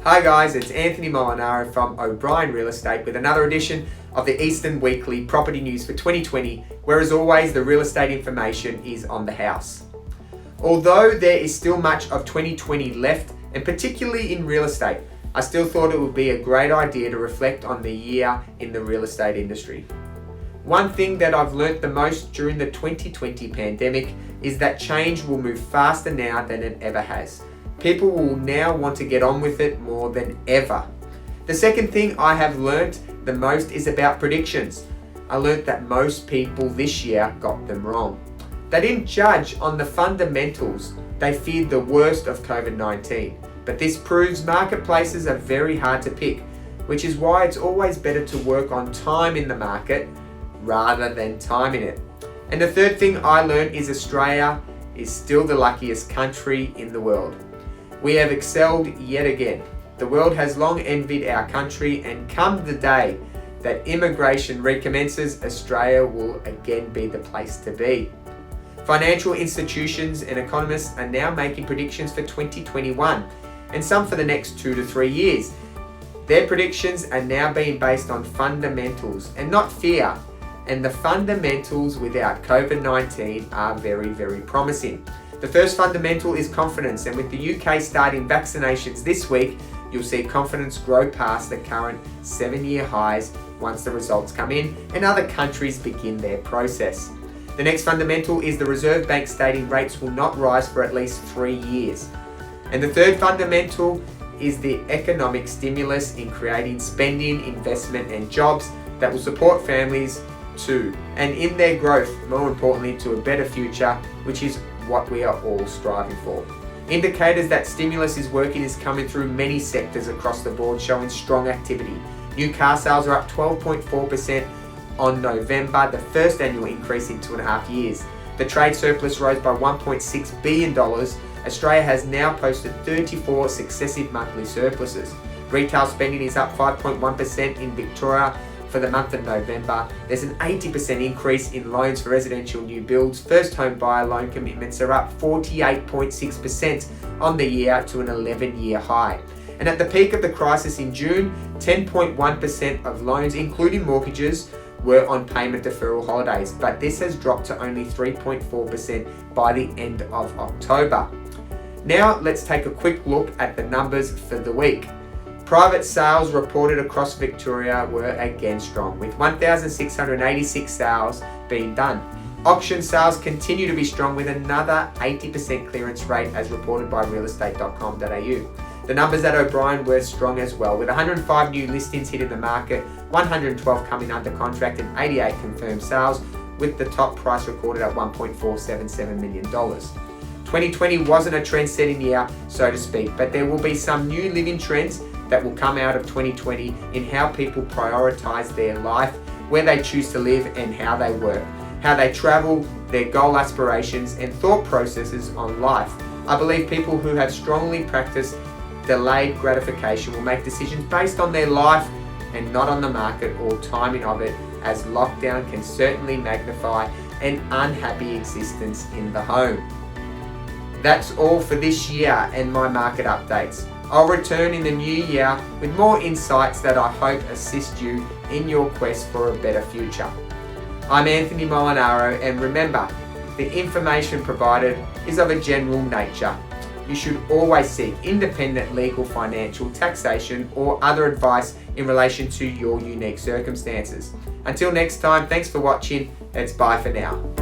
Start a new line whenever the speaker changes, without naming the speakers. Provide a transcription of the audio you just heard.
Hi guys, it's Anthony Molinaro from OBrien Real Estate with another edition of the Eastern Weekly Property News for 2020, where as always the real estate information is on the house. Although there is still much of 2020 left, and particularly in real estate, I still thought it would be a great idea to reflect on the year in the real estate industry. One thing that I've learnt the most during the 2020 pandemic is that change will move faster now than it ever has. People will now want to get on with it more than ever. The second thing I have learnt the most is about predictions. I learnt that most people this year got them wrong. They didn't judge on the fundamentals. They feared the worst of COVID-19. But this proves marketplaces are very hard to pick, which is why it's always better to work on time in the market rather than timing it. And the third thing I learned is Australia is still the luckiest country in the world. We have excelled yet again. The world has long envied our country, and come the day that immigration recommences, Australia will again be the place to be. Financial institutions and economists are now making predictions for 2021 and some for the next 2 to 3 years. Their predictions are now being based on fundamentals and not fear. And the fundamentals without COVID-19 are very, very promising. The first fundamental is confidence, and with the UK starting vaccinations this week, you'll see confidence grow past the current 7-year highs once the results come in and other countries begin their process. The next fundamental is the Reserve Bank stating rates will not rise for at least 3 years. And the third fundamental is the economic stimulus in creating spending, investment and jobs that will support families too, and in their growth, more importantly, to a better future, which is what we are all striving for. Indicators that stimulus is working is coming through many sectors across the board, showing strong activity. New car sales are up 12.4% on November, the first annual increase in 2.5 years. The trade surplus rose by $1.6 billion. Australia has now posted 34 successive monthly surpluses. Retail spending is up 5.1% in Victoria for the month of November. There's an 80% increase in loans for residential new builds. First home buyer loan commitments are up 48.6% on the year to an 11-year high. And at the peak of the crisis in June, 10.1% of loans, including mortgages, were on payment deferral holidays, but this has dropped to only 3.4% by the end of October. Now let's take a quick look at the numbers for the week. Private sales reported across Victoria were again strong, with 1,686 sales being done. Auction sales continue to be strong with another 80% clearance rate as reported by realestate.com.au. The numbers at OBrien were strong as well, with 105 new listings hitting the market, 112 coming under contract and 88 confirmed sales, with the top price recorded at $1.477 million. 2020 wasn't a trend-setting year, so to speak, but there will be some new living trends that will come out of 2020 in how people prioritize their life, where they choose to live and how they work, how they travel, their goal aspirations and thought processes on life. I believe people who have strongly practiced delayed gratification will make decisions based on their life and not on the market or timing of it, as lockdown can certainly magnify an unhappy existence in the home. That's all for this year and my market updates. I'll return in the new year with more insights that I hope assist you in your quest for a better future. I'm Anthony Molinaro, and remember, the information provided is of a general nature. You should always seek independent legal, financial, taxation or other advice in relation to your unique circumstances. Until next time, thanks for watching. It's bye for now.